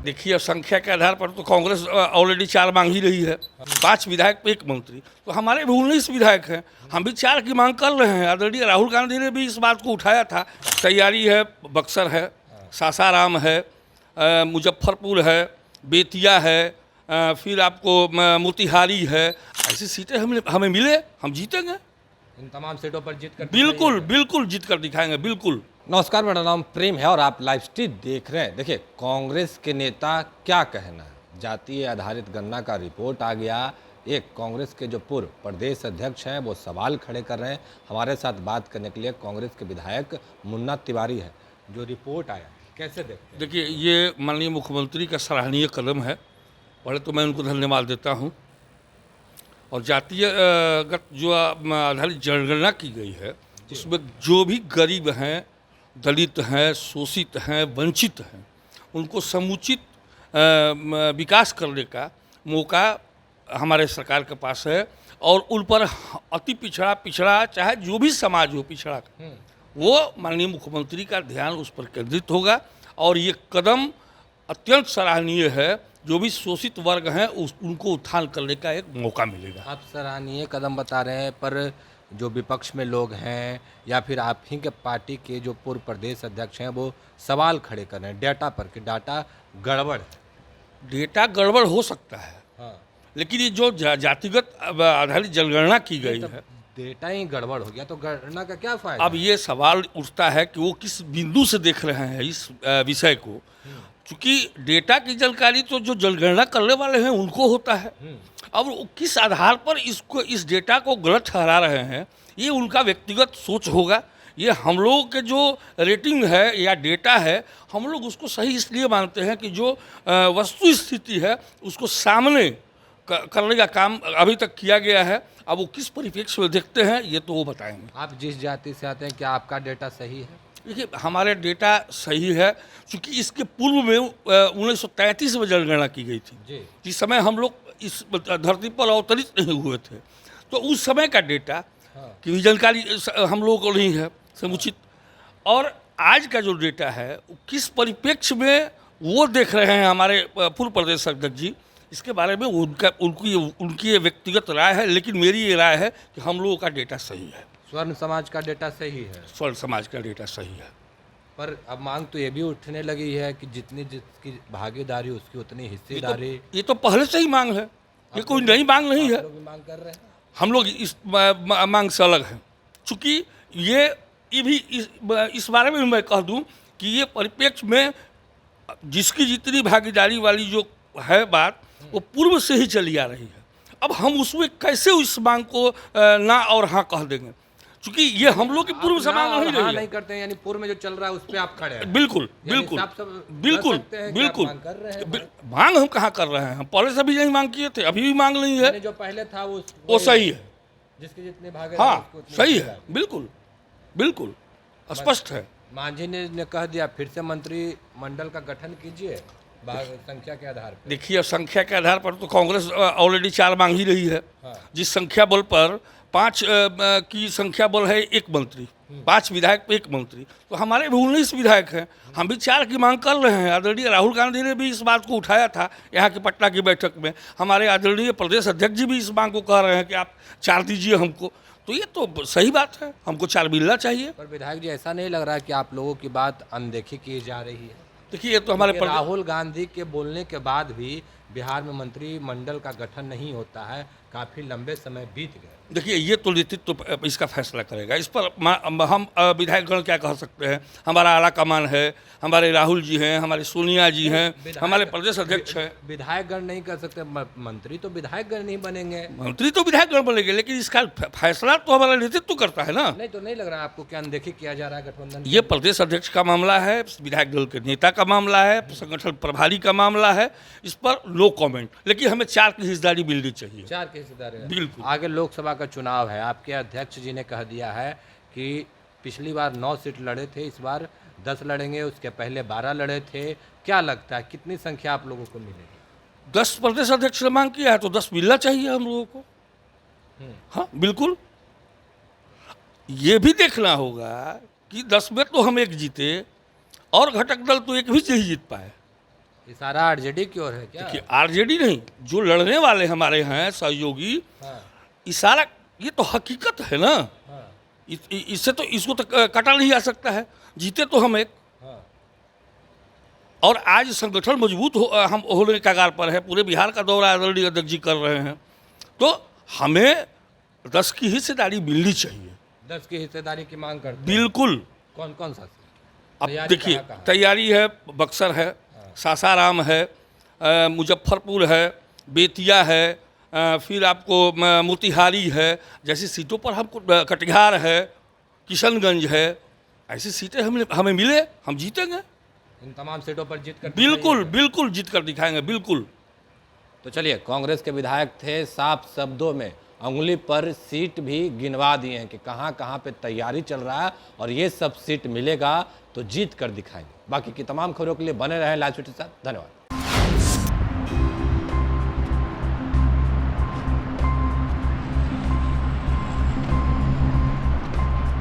देखिए संख्या के आधार पर तो कांग्रेस ऑलरेडी 4 मांग ही रही है, 5 विधायक पे 1 मंत्री, तो हमारे भी 19 विधायक हैं, हम भी 4 की मांग कर रहे हैं। ऑलरेडी राहुल गांधी ने भी इस बात को उठाया था। तैयारी है, बक्सर है, सासाराम है, मुजफ्फरपुर है, बेतिया है, फिर आपको मोतिहारी है। ऐसी सीटें हमें मिले, हम जीतेंगे। इन तमाम सीटों पर जीत कर बिल्कुल बिल्कुल जीत कर दिखाएंगे, बिल्कुल। नमस्कार, मेरा नाम प्रेम है और आप लाइव स्ट्रीम देख रहे हैं। देखिए, कांग्रेस के नेता क्या कहना है। जातीय आधारित गणना का रिपोर्ट आ गया। एक कांग्रेस के जो पूर्व प्रदेश अध्यक्ष हैं वो सवाल खड़े कर रहे हैं। हमारे साथ बात करने के लिए कांग्रेस के विधायक मुन्ना तिवारी है। जो रिपोर्ट आया कैसे देखते हैं? देखिए, ये माननीय मुख्यमंत्री का सराहनीय कदम है। पहले तो मैं उनको धन्यवाद देता हूँ। और जातीयगत जो आधारित जनगणना की गई है, इसमें जो भी गरीब हैं, दलित हैं, शोषित हैं, वंचित हैं, उनको समुचित विकास करने का मौका हमारे सरकार के पास है। और उन पर अति पिछड़ा चाहे जो भी समाज हो पिछड़ा, वो माननीय मुख्यमंत्री का ध्यान उस पर केंद्रित होगा। और ये कदम अत्यंत सराहनीय है। जो भी शोषित वर्ग हैं उनको उत्थान करने का एक मौका मिलेगा। आप सराहनीय कदम बता रहे हैं, पर जो विपक्ष में लोग हैं या फिर आप ही के पार्टी के जो पूर्व प्रदेश अध्यक्ष हैं वो सवाल खड़े कर रहे हैं डाटा पर कि डाटा गड़बड़ है। डेटा गड़बड़ हो सकता है, हाँ, लेकिन ये जो जातिगत आधारित जनगणना की गई है, डेटा ही गड़बड़ हो गया तो गणना का क्या फायदा? अब ये सवाल उठता है कि वो किस बिंदु से देख रहे हैं इस विषय को। क्योंकि डेटा की जानकारी तो जो जनगणना करने वाले हैं उनको होता है। अब वो किस आधार पर इस डेटा को गलत ठहरा रहे हैं, ये उनका व्यक्तिगत सोच होगा। ये हम लोगों के जो रेटिंग है या डेटा है, हम लोग उसको सही इसलिए मानते हैं कि जो वस्तु स्थिति है उसको सामने करने का काम अभी तक किया गया है। अब वो किस परिप्रेक्ष्य में देखते हैं ये तो वो बताएंगे। आप जिस जाति से आते हैं, क्या आपका डेटा सही है? देखिए, हमारे डेटा सही है, क्योंकि इसके पूर्व में 1933 में जनगणना की गई थी जी। जिस समय हम लोग इस धरती पर अवतरित नहीं हुए थे। तो उस समय का डेटा की भी जानकारी हम लोगों को नहीं है समुचित। और आज का जो डेटा है किस परिप्रेक्ष्य में वो देख रहे हैं हमारे पूर्व प्रदेश अध्यक्ष जी, इसके बारे में उनकी व्यक्तिगत राय है। लेकिन मेरी ये राय है कि हम लोगों का डेटा सही है। स्वर्ण समाज का डेटा सही है, स्वर्ण समाज का डेटा सही है। पर अब मांग तो ये भी उठने लगी है कि जितनी जिसकी भागीदारी उसकी उतनी हिस्सेदारी। ये तो पहले से ही मांग है, ये कोई नई मांग नहीं है। आप लोग भी मांग कर रहे हैं। हम लोग इस मांग से अलग हैं, चूँकि ये भी इस बारे में मैं कह दूं कि ये परिप्रेक्ष्य में जिसकी जितनी भागीदारी वाली जो है बात, वो पूर्व से ही चली आ रही है। अब हम उसमें कैसे उस मांग को ना और हाँ कह देंगे, क्योंकि ये हम लोग की पूर्व से मांग नहीं रही है। नहीं करते हैं, यानी पूर्व में जो चल रहा है उस पे आप खड़े हैं। बिल्कुल बिल्कुल बिल्कुल बिल्कुल। मांग हम कहाँ कर रहे हैं, हम पहले से भी यही मांग किए थे, अभी भी मांग नहीं है। जो पहले था वो सही है, जिसके जितने भागीदारी हाँ सही है, बिल्कुल बिल्कुल स्पष्ट है। मांझी ने कह दिया फिर से मंत्रिमंडल का गठन कीजिए संख्या के आधार पर। देखिए, संख्या के आधार पर तो कांग्रेस ऑलरेडी 4 मांग ही रही है। जिस संख्या बल पर 5 की संख्या बल है 1 मंत्री, 5 विधायक पे 1 मंत्री, तो हमारे भी 19 विधायक हैं, हम भी 4 की मांग कर रहे हैं। आदरणीय राहुल गांधी ने भी इस बात को उठाया था यहाँ की पटना की बैठक में। हमारे आदरणीय प्रदेश अध्यक्ष जी भी इस मांग को कह रहे हैं कि आप 4 दीजिए हमको। तो ये तो सही बात है, हमको 4 मिलना चाहिए। पर विधायक जी, ऐसा नहीं लग रहा है कि आप लोगों की बात अनदेखी की जा रही है? देखिए, ये तो हमारे राहुल गांधी के बोलने के बाद भी बिहार में मंत्रिमंडल का गठन नहीं होता है, काफी लंबे समय बीत गए। देखिए, ये तो नेतृत्व तो इसका फैसला करेगा। इस पर हम विधायकगण क्या कह सकते हैं। हमारा आला कमान है, हमारे राहुल जी हैं, हमारे सोनिया जी हैं, हमारे प्रदेश अध्यक्ष हैं। विधायकगण नहीं कर सकते, मंत्री तो विधायकगण नहीं बनेंगे। मंत्री तो विधायकगण बनेंगे, लेकिन इसका फैसला तो हमारा नेतृत्व करता है ना। नहीं तो नहीं लग रहा है आपको क्या अनदेखी किया जा रहा है गठबंधन? ये प्रदेश अध्यक्ष का मामला है, विधायक दल के नेता का मामला है, संगठन प्रभारी का मामला है। इस पर नो कॉमेंट, लेकिन हमें 4 की हिस्सेदारी मिलनी चाहिए। 4 की हिस्सेदारी, बिल्कुल। आगे लोकसभा का चुनाव है, आपके अध्यक्ष जी ने कह दिया है कि पिछली बार 9 सीट लड़े थे, इस बार 10 लड़ेंगे, उसके पहले 12 लड़े थे। क्या लगता है कितनी संख्या आप लोगों को मिलेगी? 10 प्रदेश अध्यक्ष ने मांग किया है तो 10 मिलना चाहिए हम लोगों को। हाँ बिल्कुल। ये भी देखना होगा कि 10 में तो हम 1 जीते और घटक दल तो 1 भी नहीं जीत पाए। इशारा आरजेडी की ओर है क्या? कि आरजेडी नहीं, जो लड़ने वाले हमारे हैं सहयोगी, हाँ, इशारा, ये तो हकीकत है ना। हाँ, इससे तो इसको तो कटा नहीं जा सकता है। जीते तो हम एक, हाँ, और आज संगठन मजबूत हम होने के कगार पर है। पूरे बिहार का दौरा आदरणीय अध्यक्ष जी कर रहे हैं, तो हमें 10 की हिस्सेदारी मिलनी चाहिए। 10 की हिस्सेदारी की मांग करते हैं। बिल्कुल। कौन कौन सा? अब तैयारी देखिए, कहाँ-कहाँ? तैयारी है, बक्सर है, सासाराम है, मुजफ्फरपुर है, बेतिया है, फिर आपको मोतिहारी है, जैसी सीटों पर हमको, कटिहार है, किशनगंज है, ऐसी सीटें हमें मिले, हम जीतेंगे। इन तमाम सीटों पर जीत कर बिल्कुल दिखाइएगा। बिल्कुल जीत कर दिखाएंगे, बिल्कुल। तो चलिए, कांग्रेस के विधायक थे, साफ शब्दों में अंगुली पर सीट भी गिनवा दिए हैं कि कहाँ कहाँ पे तैयारी चल रहा है, और ये सब सीट मिलेगा तो जीत कर दिखाएंगे। बाकी की तमाम खबरों के लिए बने रहें लाइव स्ट्रीट के साथ। धन्यवाद।